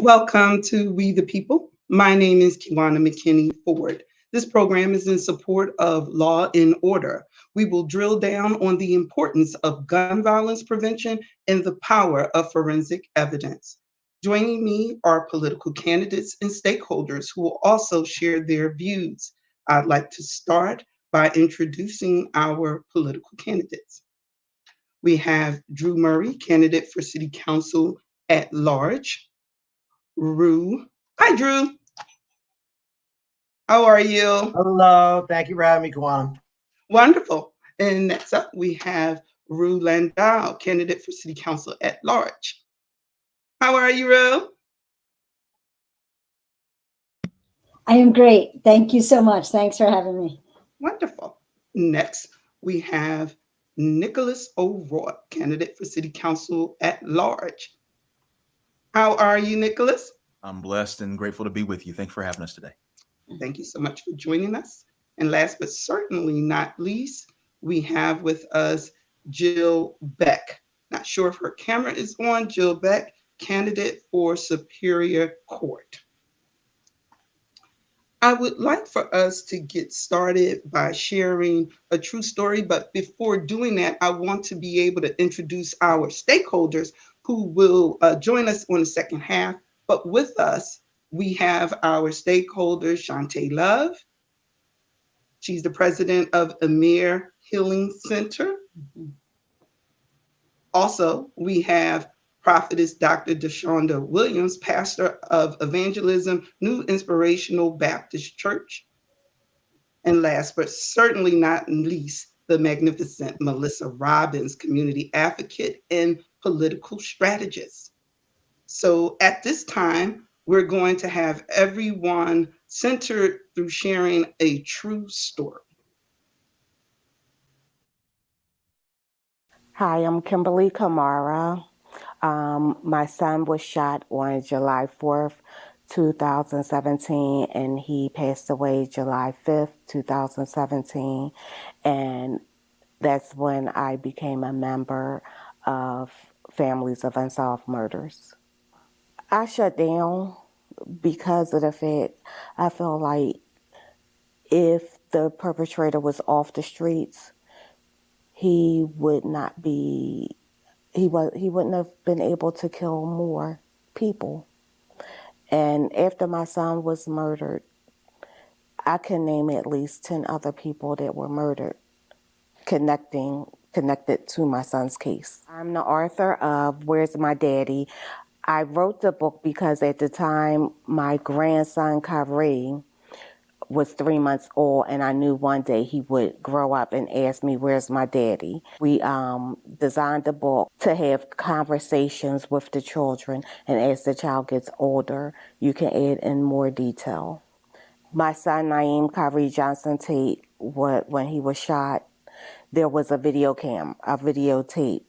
Welcome to We the People. My name is Kiwana McKinney Ford. This program is in support of Law and Order. We will drill down on the importance of gun violence prevention and the power of forensic evidence. Joining me are political candidates and stakeholders who will also share their views. I'd like to start by introducing our political candidates. We have Drew Murray, candidate for City Council at large. Rue. Hi, Drew. How are you? Hello, thank you for having me, Kawana. Wonderful. And next up, we have Rue Landau, candidate for City Council at large. How are you, Rue? I am great. Thank you so much. Thanks for having me. Wonderful. Next, we have Nicholas O'Rourke, candidate for City Council at large. How are you, Nicholas? I'm blessed and grateful to be with you. Thanks for having us today. Thank you so much for joining us. And last but certainly not least, we have with us Jill Beck. Not sure if her camera is on. Jill Beck, candidate for Superior Court. I would like for us to get started by sharing a true story, but before doing that, I want to be able to introduce our stakeholders who will join us on the second half. But with us, we have our stakeholder, Shantae Love. She's the president of Amir Healing Center. Also, we have prophetess Dr. Deshonda Williams, pastor of Evangelism, New Inspirational Baptist Church. And last but certainly not least, the magnificent Melissa Robbins, community advocate and political strategist. So at this time, we're going to have everyone centered through sharing a true story. Hi, I'm Kimberly Kamara. My son was shot on July 4th, 2017, and he passed away July 5th, 2017. And that's when I became a member of Families of Unsolved Murders. I shut down because of the fact I feel like if the perpetrator was off the streets, he would not be he wouldn't have been able to kill more people. And after my son was murdered, I can name at least 10 other people that were murdered connected to my son's case. I'm the author of Where's My Daddy? I wrote the book because at the time my grandson Kyrie was 3 months old, and I knew one day he would grow up and ask me, where's my daddy? We designed the book to have conversations with the children, and as the child gets older, you can add in more detail. My son, Naeem Kyrie Johnson Tate, when he was shot, there was a videotape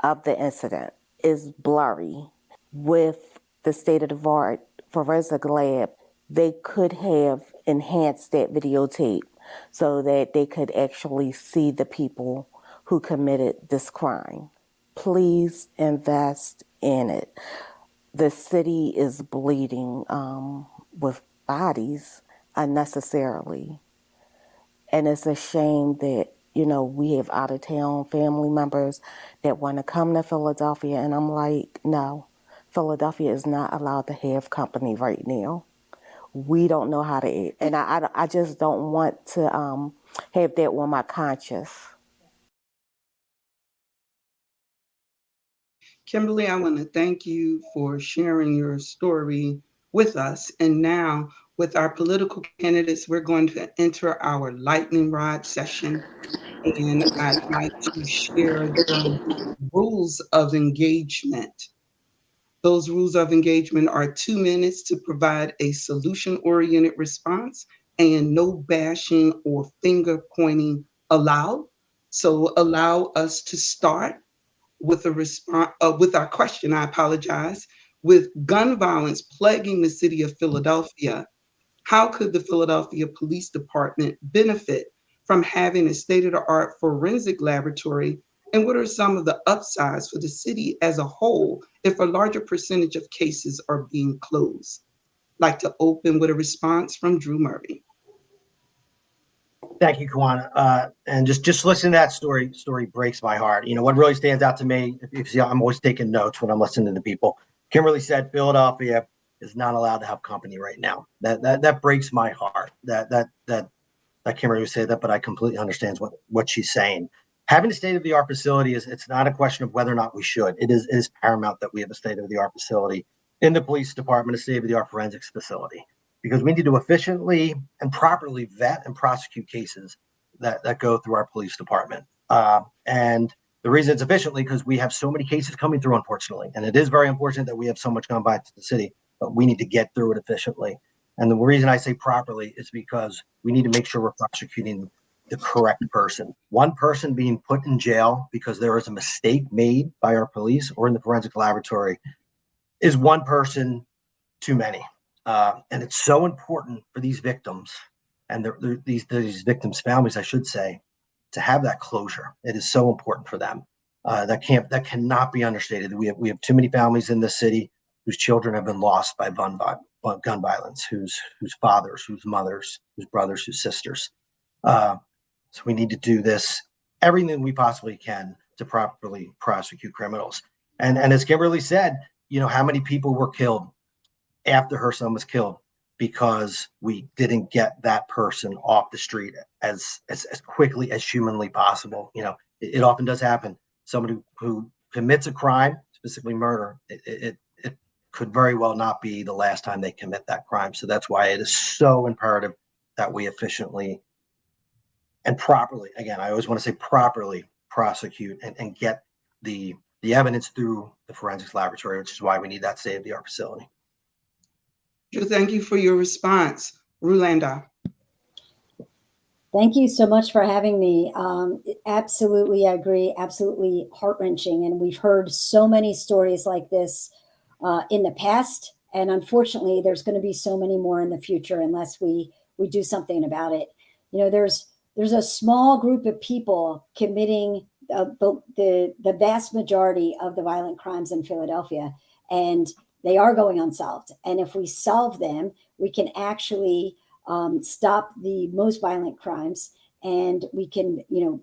of the incident. It's blurry. With the state-of-the-art forensic lab, they could have enhanced that videotape so that they could actually see the people who committed this crime. Please invest in it. The city is bleeding with bodies unnecessarily. And it's a shame that, we have out-of-town family members that want to come to Philadelphia, and I'm like, no, Philadelphia is not allowed to have company right now. We don't know how to eat. And I just don't want to have that on my conscience. Kimberly, I want to thank you for sharing your story with us. And now, with our political candidates, we're going to enter our lightning rod session. And I'd like to share the rules of engagement. Those rules of engagement are 2 minutes to provide a solution oriented response and no bashing or finger pointing allowed. So, allow us to start with a response with our question. I apologize. With gun violence plaguing the city of Philadelphia, how could the Philadelphia Police Department benefit from having a state of the art forensic laboratory And what are some of the upsides for the city as a whole if a larger percentage of cases are being closed? Like to open with a response from Drew Murray. Thank you, Kawana. And just listen to that story. Story breaks my heart. You know what really stands out to me. If you see, I'm always taking notes when I'm listening to people. Kimberly said Philadelphia is not allowed to have company right now. That breaks my heart. That Kimberly would say that, but I completely understand what she's saying. Having a state-of-the-art facility it's not a question of whether or not we should. It is paramount that we have a state-of-the-art facility in the police department, a state-of-the-art forensics facility, because we need to efficiently and properly vet and prosecute cases that go through our police department. And the reason it's efficiently because we have so many cases coming through, unfortunately, and it is very unfortunate that we have so much gone by to the city, but we need to get through it efficiently. And the reason I say properly is because we need to make sure we're prosecuting the correct person. One person being put in jail because there is a mistake made by our police or in the forensic laboratory is one person too many. And it's so important for these victims and these victims' families, I should say, to have that closure. It is so important for them. That cannot be understated. We have too many families in this city whose children have been lost by gun violence, whose fathers, whose mothers, whose brothers, whose sisters. So we need to do this, everything we possibly can to properly prosecute criminals. And as Kimberly said, you know, how many people were killed after her son was killed because we didn't get that person off the street as quickly as humanly possible. You know, it often does happen. Somebody who commits a crime, specifically murder, it could very well not be the last time they commit that crime. So that's why it is so imperative that we efficiently and properly, again, I always want to say properly prosecute and get the evidence through the forensics laboratory, which is why we need that state-of-the-art facility. Drew, thank you for your response. Rulanda. Thank you so much for having me. Absolutely, I agree. Absolutely heart-wrenching. And we've heard so many stories like this in the past. And unfortunately, there's going to be so many more in the future unless we do something about it. You know, there's a small group of people committing the vast majority of the violent crimes in Philadelphia, and they are going unsolved. And if we solve them, we can actually stop the most violent crimes, and we can, you know,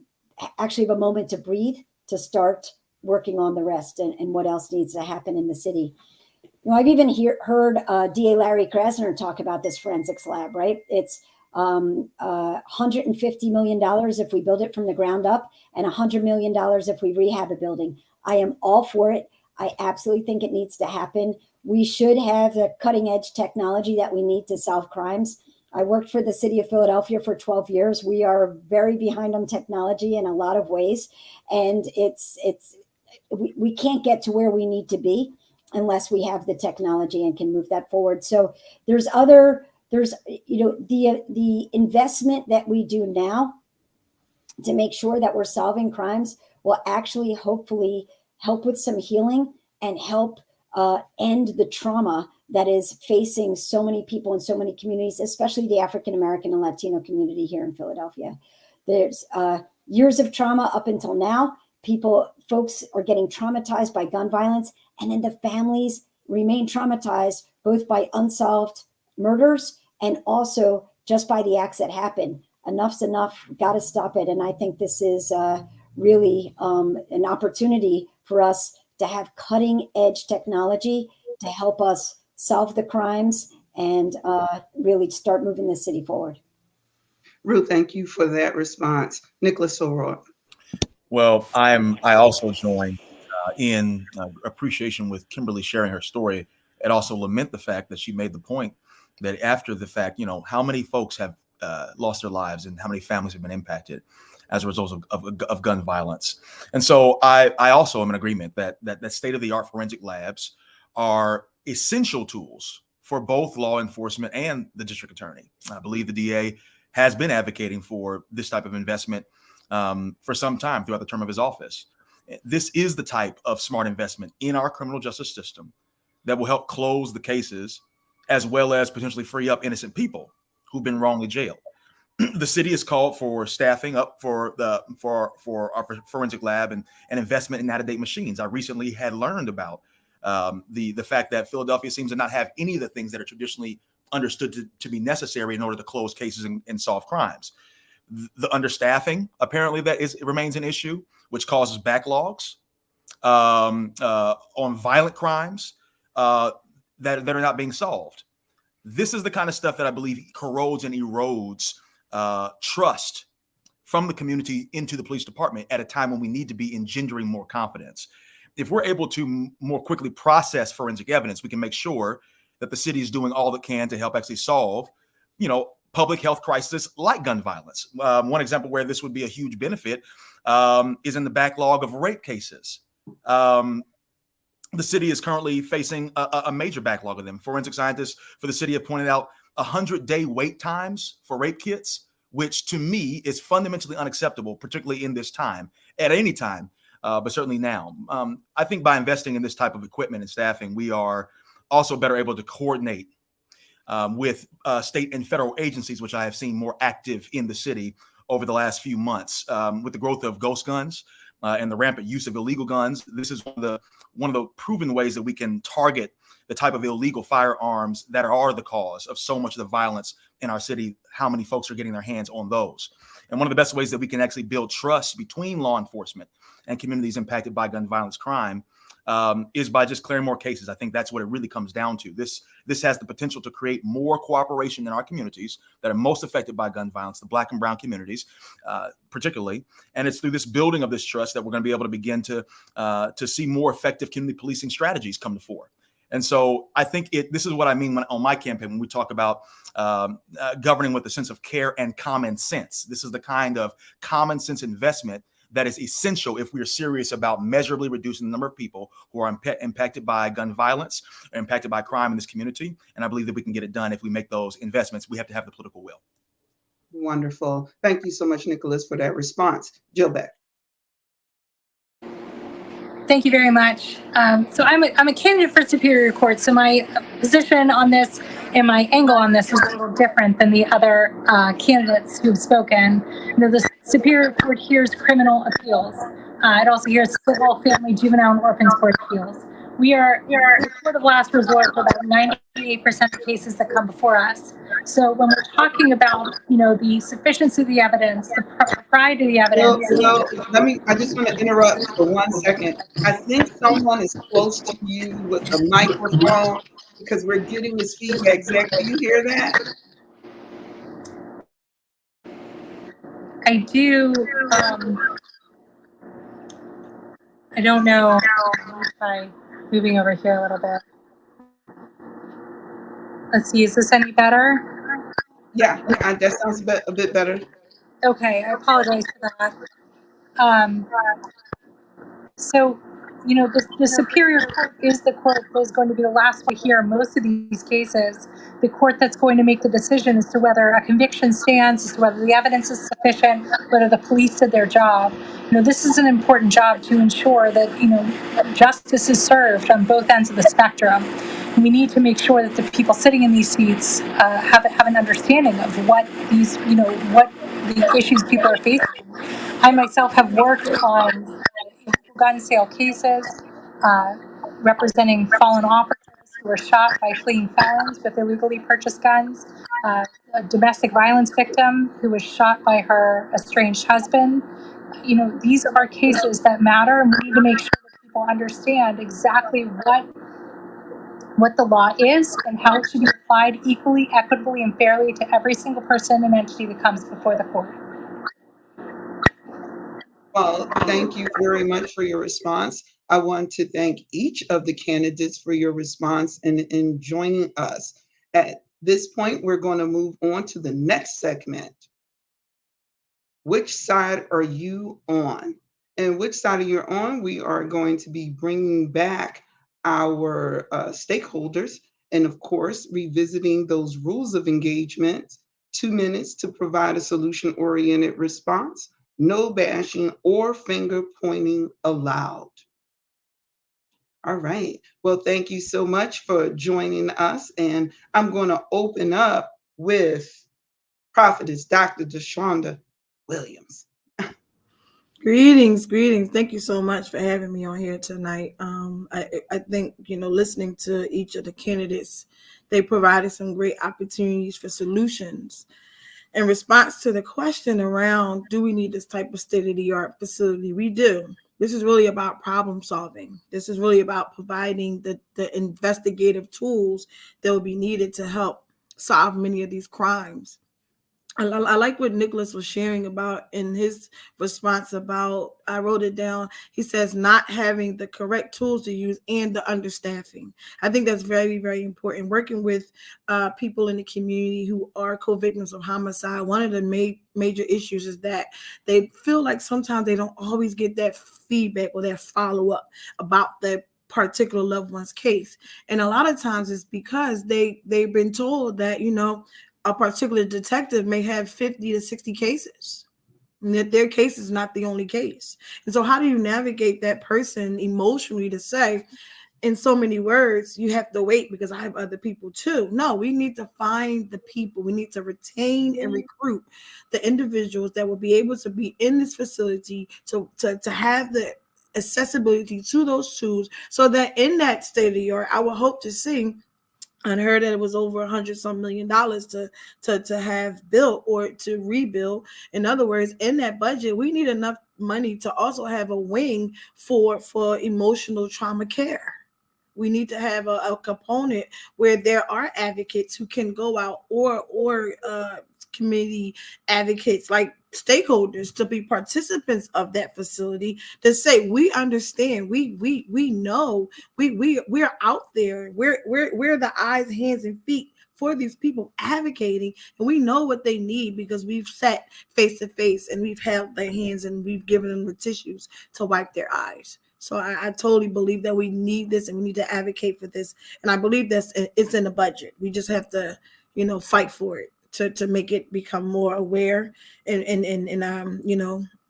actually have a moment to breathe to start working on the rest and what else needs to happen in the city. You know, I've even heard DA Larry Krasner talk about this forensics lab, right? It's $150 million if we build it from the ground up and $100 million if we rehab a building. I am all for it. I absolutely think it needs to happen. We should have the cutting edge technology that we need to solve crimes. I worked for the city of Philadelphia for 12 years. We are very behind on technology in a lot of ways. And we can't get to where we need to be unless we have the technology and can move that forward. So there's you know, the investment that we do now to make sure that we're solving crimes will actually hopefully help with some healing and help end the trauma that is facing so many people in so many communities, especially the African-American and Latino community here in Philadelphia. There's years of trauma up until now. Folks are getting traumatized by gun violence, and then the families remain traumatized both by unsolved murders and also just by the acts that happen. Enough's enough, got to stop it. And I think this is really an opportunity for us to have cutting edge technology to help us solve the crimes and really start moving the city forward. Ruth, thank you for that response. Nicholas O'Rourke. Well, I also join in appreciation with Kimberly sharing her story, and also lament the fact that she made the point that after the fact, you know, how many folks have lost their lives and how many families have been impacted as a result of gun violence. And so I also am in agreement that state-of-the-art forensic labs are essential tools for both law enforcement and the district attorney. I believe the DA has been advocating for this type of investment for some time throughout the term of his office. This is the type of smart investment in our criminal justice system that will help close the cases as well as potentially free up innocent people who've been wrongly jailed. the city has called for staffing up for our forensic lab and investment in out-of-date machines. I recently had learned about the fact that Philadelphia seems to not have any of the things that are traditionally understood to be necessary in order to close cases and solve crimes. The understaffing, apparently, remains an issue, which causes backlogs on violent crimes that are not being solved. This is the kind of stuff that I believe corrodes and erodes trust from the community into the police department at a time when we need to be engendering more confidence. If we're able to more quickly process forensic evidence, we can make sure that the city is doing all it can to help actually solve, public health crisis like gun violence. One example where this would be a huge benefit is in the backlog of rape cases. The city is currently facing a major backlog of them. Forensic scientists for the city have pointed out 100-day wait times for rape kits, which to me is fundamentally unacceptable, particularly in this time, at any time, but certainly now. I think by investing in this type of equipment and staffing, we are also better able to coordinate with state and federal agencies, which I have seen more active in the city over the last few months. With the growth of ghost guns and the rampant use of illegal guns, this is one of the proven ways that we can target the type of illegal firearms that are the cause of so much of the violence in our city, how many folks are getting their hands on those. And one of the best ways that we can actually build trust between law enforcement and communities impacted by gun violence crime is by just clearing more cases. I think that's what it really comes down to. This has the potential to create more cooperation in our communities that are most affected by gun violence, the Black and brown communities, particularly. And it's through this building of this trust that we're going to be able to begin to see more effective community policing strategies come to fore. And so I think this is what I mean on my campaign when we talk about governing with a sense of care and common sense. This is the kind of common sense investment that is essential if we are serious about measurably reducing the number of people who are impacted by gun violence or impacted by crime in this community. And I believe that we can get it done if we make those investments. We have to have the political will. Wonderful. Thank you so much, Nicholas, for that response. Jill Beck. Thank you very much. So I'm a candidate for Superior Court. So my position on this and my angle on this is a little different than the other candidates who've spoken. The Superior Court hears criminal appeals. It also hears civil, family, juvenile, and orphans court appeals. We are the court of last resort for about 98% of cases that come before us. So when we're talking about, the sufficiency of the evidence, the propriety of the evidence. I just want to interrupt for 1 second. I think someone is close to you with a microphone because we're getting this feedback. Zach, do you hear that? I do. I don't know. By moving over here a little bit. Let's see. Is this any better? Yeah, that sounds a bit better. Okay, I apologize for that. So, the Superior Court is the court that is going to be the last to hear most of these cases. The court that's going to make the decision as to whether a conviction stands, as to whether the evidence is sufficient, whether the police did their job. This is an important job to ensure that, justice is served on both ends of the spectrum. And we need to make sure that the people sitting in these seats have an understanding of what what the issues people are facing. I myself have worked on gun sale cases, representing fallen officers who were shot by fleeing felons with illegally purchased guns, a domestic violence victim who was shot by her estranged husband. These are cases that matter, and we need to make sure that people understand exactly what the law is and how it should be applied equally, equitably, and fairly to every single person and entity that comes before the court. Well, thank you very much for your response. I want to thank each of the candidates for your response and in joining us. At this point, we're going to move on to the next segment. Which side are you on? And which side are you on? We are going to be bringing back our stakeholders and, of course, revisiting those rules of engagement, 2 minutes to provide a solution-oriented response. No bashing or finger pointing allowed. All right. Well, thank you so much for joining us. And I'm going to open up with Prophetess Dr. Deshonda Williams. Greetings, greetings. Thank you so much for having me on here tonight. I think, listening to each of the candidates, they provided some great opportunities for solutions. In response to the question around, do we need this type of state-of-the-art facility? We do. This is really about problem solving. This is really about providing the investigative tools that will be needed to help solve many of these crimes. I like what Nicholas was sharing about in his response about, I wrote it down. He says not having the correct tools to use and the understaffing. I think that's very, very important. Working with people in the community who are co-victims of homicide, one of the major issues is that they feel like sometimes they don't always get that feedback or that follow-up about their particular loved one's case. And a lot of times it's because they've been told that, a particular detective may have 50 to 60 cases, and that their case is not the only case. And so how do you navigate that person emotionally to say, in so many words, you have to wait because I have other people too? No, we need to find the people. We need to retain and recruit the individuals that will be able to be in this facility to have the accessibility to those tools, so that in that state of the art, I would hope to see, I heard that it was over $100-some million to have built or to rebuild. In other words, in that budget, we need enough money to also have a wing for emotional trauma care. We need to have a component where there are advocates who can go out, or community advocates, like stakeholders, to be participants of that facility, to say, we understand, we know, we're out there, we're the eyes, hands, and feet for these people advocating, and we know what they need because we've sat face to face and we've held their hands and we've given them the tissues to wipe their eyes. So I totally believe that we need this and we need to advocate for this. And I believe it's in the budget. We just have to, fight for it to make it become more aware and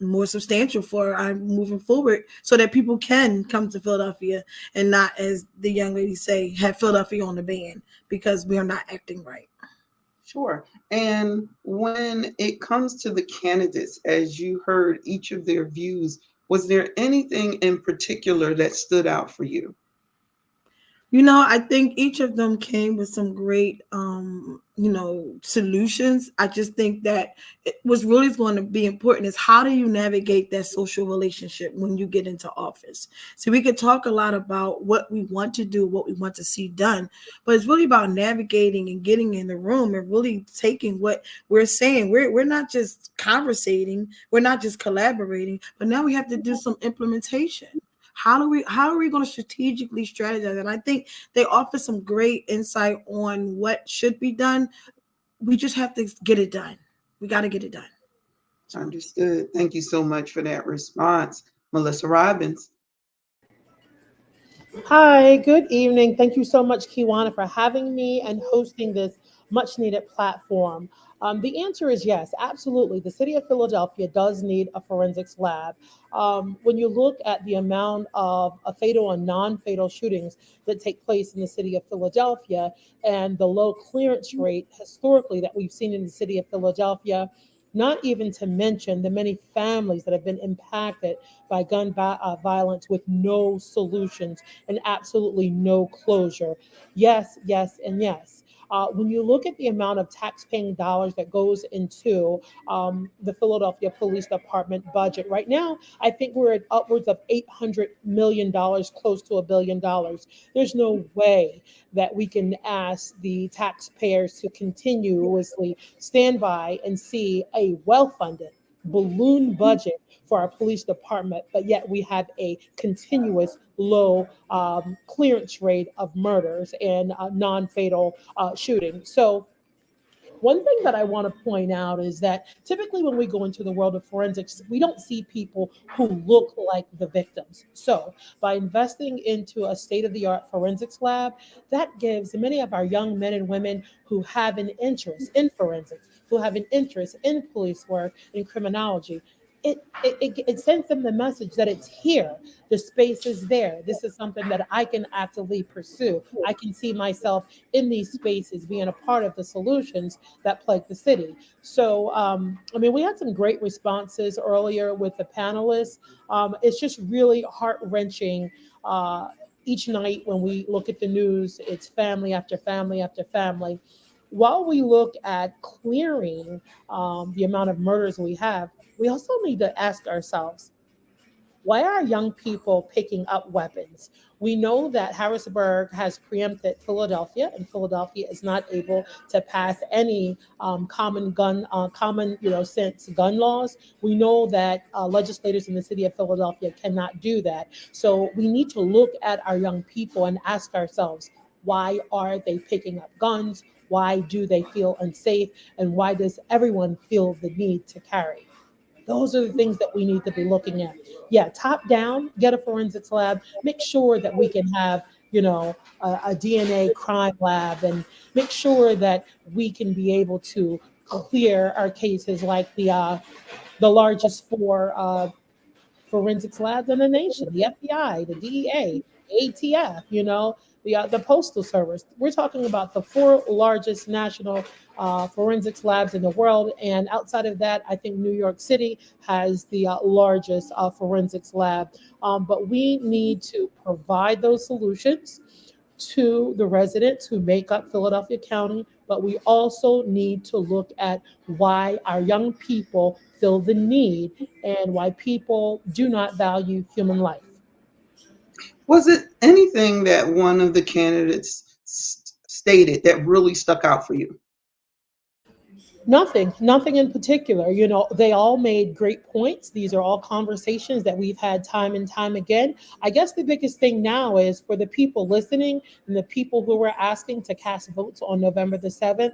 more substantial for moving forward, so that people can come to Philadelphia and not, as the young lady say, have Philadelphia on the ban because we are not acting right. Sure. And when it comes to the candidates, as you heard each of their views, was there anything in particular that stood out for you? I think each of them came with some great, solutions. I just think that what's really going to be important is, how do you navigate that social relationship when you get into office? So we could talk a lot about what we want to do, what we want to see done, but it's really about navigating and getting in the room and really taking what we're saying. We're not just conversating, we're not just collaborating, but now we have to do some implementation. How are we going to strategically strategize? And I think they offer some great insight on what should be done. We just have to get it done. We got to get it done. Understood. Thank you so much for that response. Melissa Robbins. Hi, good evening. Thank you so much, Kiwana, for having me and hosting this much needed platform. The answer is yes, absolutely. The city of Philadelphia does need a forensics lab. When you look at the amount of fatal and non-fatal shootings that take place in the city of Philadelphia, and the low clearance rate historically that we've seen in the city of Philadelphia, not even to mention the many families that have been impacted by gun violence with no solutions and absolutely no closure. Yes, yes, and yes. When you look at the amount of tax-paying dollars that goes into the Philadelphia Police Department budget right now, I think we're at upwards of $800 million, close to $1 billion. There's no way that we can ask the taxpayers to continuously stand by and see a well-funded balloon budget for our police department, but yet we have a continuous low clearance rate of murders and non-fatal shootings. So one thing that I want to point out is that typically when we go into the world of forensics, we don't see people who look like the victims. So by investing into a state-of-the-art forensics lab, that gives many of our young men and women who have an interest in forensics, who have an interest in police work and criminology, it sends them the message that it's here. The space is there. This is something that I can actively pursue. I can see myself in these spaces being a part of the solutions that plague the city. So, I mean, we had some great responses earlier with the panelists. It's just really heart wrenching. Each night when we look at the news, it's family after family after family. While we look at clearing the amount of murders we have, we also need to ask ourselves, why are young people picking up weapons? We know that Harrisburg has preempted Philadelphia, and Philadelphia is not able to pass any common sense gun laws. We know that legislators in the city of Philadelphia cannot do that. So we need to look at our young people and ask ourselves, why are they picking up guns? Why do they feel unsafe? And why does everyone feel the need to carry? Those are the things that we need to be looking at. Yeah, top down, get a forensics lab, make sure that we can have, a DNA crime lab, and make sure that we can be able to clear our cases like the largest four forensics labs in the nation, the FBI, the DEA, ATF, the Postal Service. We're talking about the four largest national forensics labs in the world. And outside of that, I think New York City has the largest forensics lab. But we need to provide those solutions to the residents who make up Philadelphia County, but we also need to look at why our young people feel the need and why people do not value human life. Was it anything that one of the candidates stated that really stuck out for you? Nothing in particular. They all made great points. These are all conversations that we've had time and time again. I guess the biggest thing now is for the people listening and the people who were asking to cast votes on November the 7th.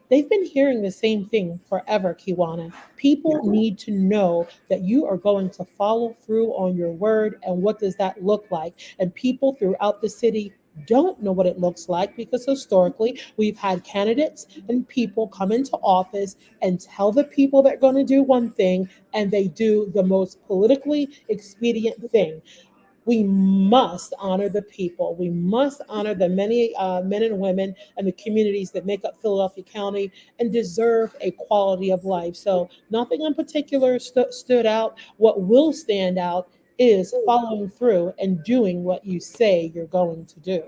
They've been hearing the same thing forever, Kiwana. People need to know that you are going to follow through on your word. And what does that look like? And people throughout the city don't know what it looks like because historically we've had candidates and people come into office and tell the people they're going to do one thing and they do the most politically expedient thing. We must honor the people. We must honor the many men and women and the communities that make up Philadelphia County and deserve a quality of life. So nothing in particular stood out. What will stand out is following through and doing what you say you're going to do.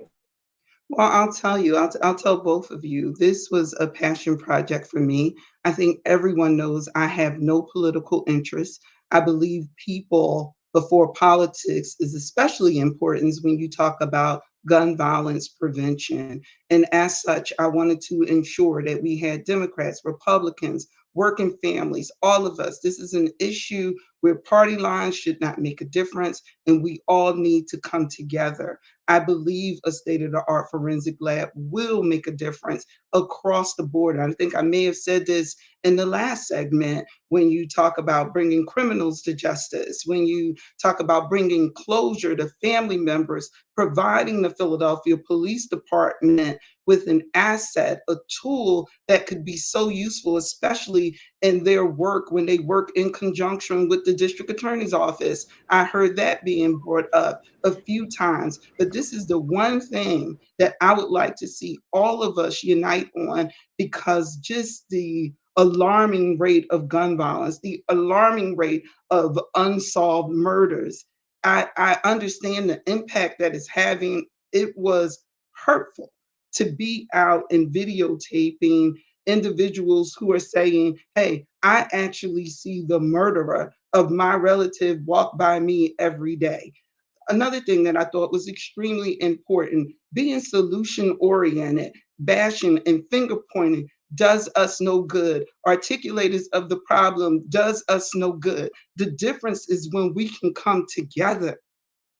Well, I'll tell you, I'll tell both of you, this was a passion project for me. I think everyone knows I have no political interest. I believe people before politics is especially important when you talk about gun violence prevention. And as such, I wanted to ensure that we had Democrats, Republicans, working families, all of us. This is an issue where party lines should not make a difference, and we all need to come together. I believe a state-of-the-art forensic lab will make a difference across the board. I think I may have said this in the last segment when you talk about bringing criminals to justice, when you talk about bringing closure to family members, providing the Philadelphia Police Department with an asset, a tool that could be so useful, especially in their work when they work in conjunction with the district attorney's office. I heard that being brought up a few times, but this is the one thing that I would like to see all of us unite on, because just the alarming rate of gun violence, the alarming rate of unsolved murders, I understand the impact that it's having. It was hurtful to be out and videotaping individuals who are saying, hey, I actually see the murderer of my relative walk by me every day. Another thing that I thought was extremely important, being solution oriented, bashing and finger pointing does us no good. Articulators of the problem does us no good. The difference is when we can come together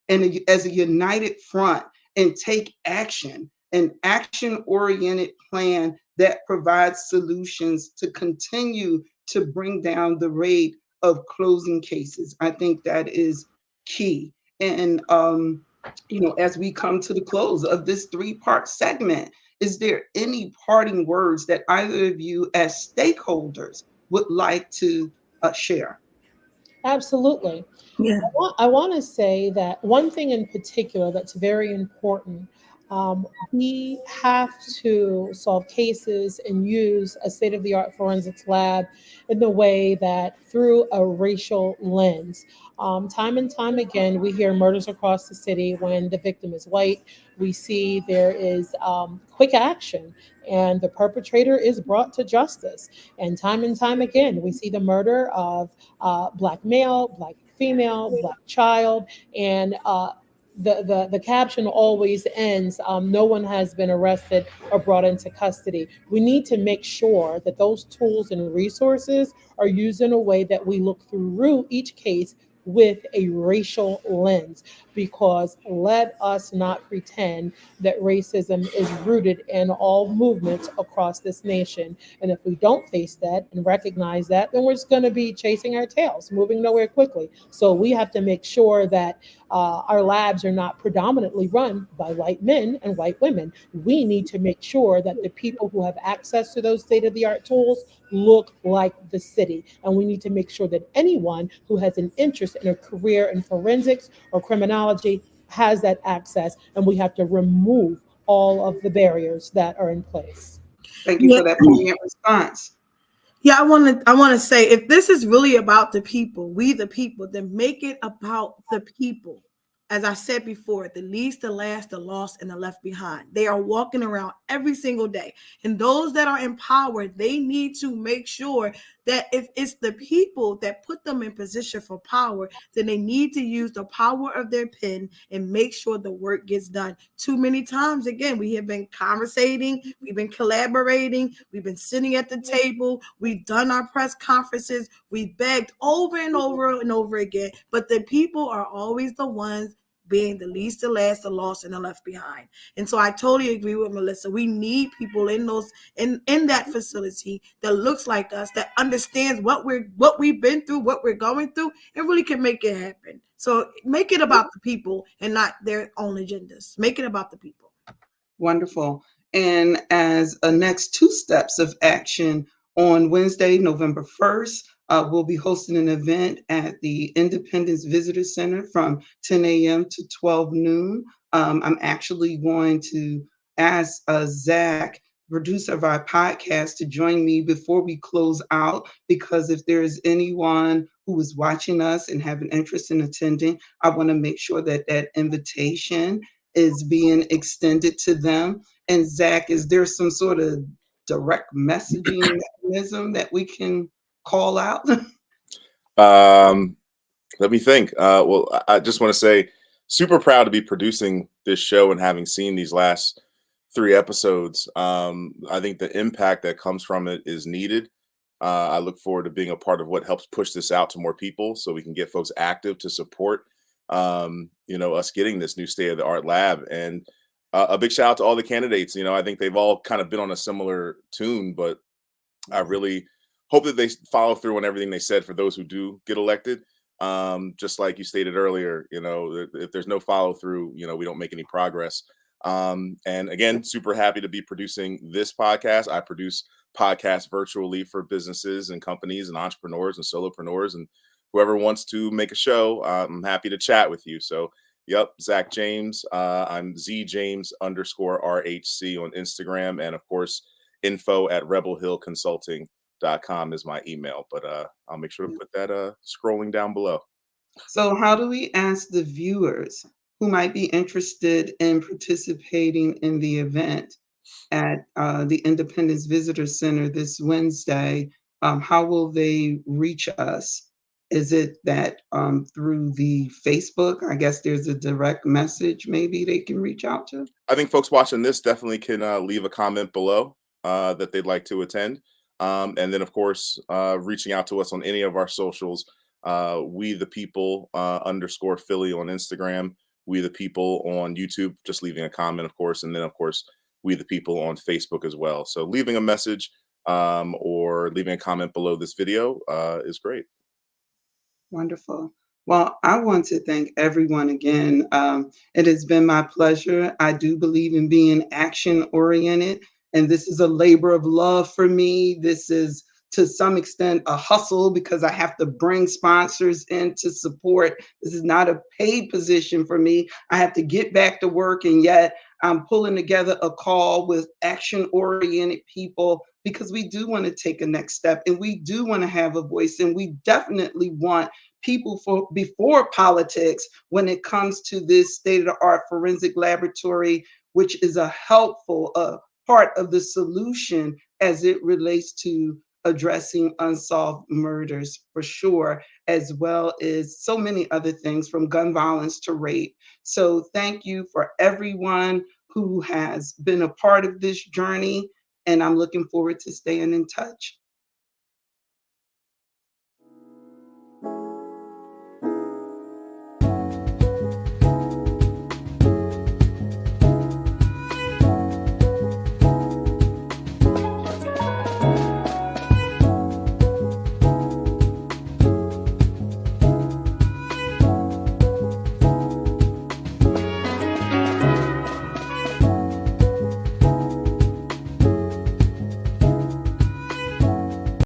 and as a united front and take action, an action oriented plan that provides solutions to continue to bring down the rate of closing cases. I think that is key. And, as we come to the close of this three-part segment, is there any parting words that either of you as stakeholders would like to share? Absolutely. Yeah. I want to say that one thing in particular that's very important. We have to solve cases and use a state of the art forensics lab in the way that through a racial lens. Time and time again, we hear murders across the city when the victim is white. We see there is quick action and the perpetrator is brought to justice. And time again, we see the murder of black male, black female, black child, and the caption always ends, no one has been arrested or brought into custody. We need to make sure that those tools and resources are used in a way that we look through each case with a racial lens, because let us not pretend that racism is rooted in all movements across this nation. And if we don't face that and recognize that, then we're just going to be chasing our tails, moving nowhere quickly. So we have to make sure that our labs are not predominantly run by white men and white women. We need to make sure that the people who have access to those state of the art tools look like the city. And we need to make sure that anyone who has an interest in a career in forensics or criminology has that access. And we have to remove all of the barriers that are in place. Thank you Yeah. for that poignant response. Yeah, I want to say, if this is really about the people, we the people, then make it about the people. As I said before, the least, the last, the lost, and the left behind. They are walking around every single day. And those that are in power, they need to make sure that if it's the people that put them in position for power, then they need to use the power of their pen and make sure the work gets done. Too many times, again, we have been conversating, we've been collaborating, we've been sitting at the table, we've done our press conferences, we begged over and over and over again, but the people are always the ones being the least, the last, the lost, and the left behind. And so I totally agree with Melissa. We need people in those in that facility that looks like us, that understands what we've been through, what we're going through, and really can make it happen. So make it about the people and not their own agendas. Make it about the people. Wonderful. And as a next two steps of action, on Wednesday, November 1st, we'll be hosting an event at the Independence Visitor Center from 10 a.m. to 12 noon. I'm actually going to ask Zach, producer of our podcast, to join me before we close out, because if there is anyone who is watching us and have an interest in attending, I want to make sure that that invitation is being extended to them. And Zach, is there some sort of direct messaging mechanism that we can call out? Let me think. Well, I just want to say, super proud to be producing this show and having seen these last 3 episodes. I think the impact that comes from it is needed. I look forward to being a part of what helps push this out to more people, so we can get folks active to support, us getting this new state of the art lab. And a big shout out to all the candidates. I think they've all kind of been on a similar tune, but I really hope that they follow through on everything they said for those who do get elected. Just like you stated earlier, if there's no follow through, we don't make any progress. And again, super happy to be producing this podcast. I produce podcasts virtually for businesses and companies and entrepreneurs and solopreneurs, and whoever wants to make a show, I'm happy to chat with you. So, yep, Zach James. I'm ZJames_RHC on Instagram. And of course, info@rebelhillconsulting.com is my email. But I'll make sure to put that scrolling down below. So how do we ask the viewers who might be interested in participating in the event at the Independence Visitor Center this Wednesday, how will they reach us? Is it that through the Facebook? I guess there's a direct message maybe they can reach out to. I think folks watching this definitely can leave a comment below that they'd like to attend. And then, of course, reaching out to us on any of our socials. We the people _Philly on Instagram. We the people on YouTube, just leaving a comment, of course. And then, of course, We the People on Facebook as well. So leaving a message or leaving a comment below this video is great. Wonderful. Well, I want to thank everyone again. It has been my pleasure. I do believe in being action oriented, and this is a labor of love for me. This is to some extent a hustle because I have to bring sponsors in to support. This is not a paid position for me. I have to get back to work, and yet I'm pulling together a call with action-oriented people because we do want to take a next step and we do want to have a voice, and we definitely want people for before politics when it comes to this state-of-the-art forensic laboratory, which is a helpful part of the solution as it relates to addressing unsolved murders for sure, as well as so many other things from gun violence to rape. So thank you for everyone who has been a part of this journey, and I'm looking forward to staying in touch.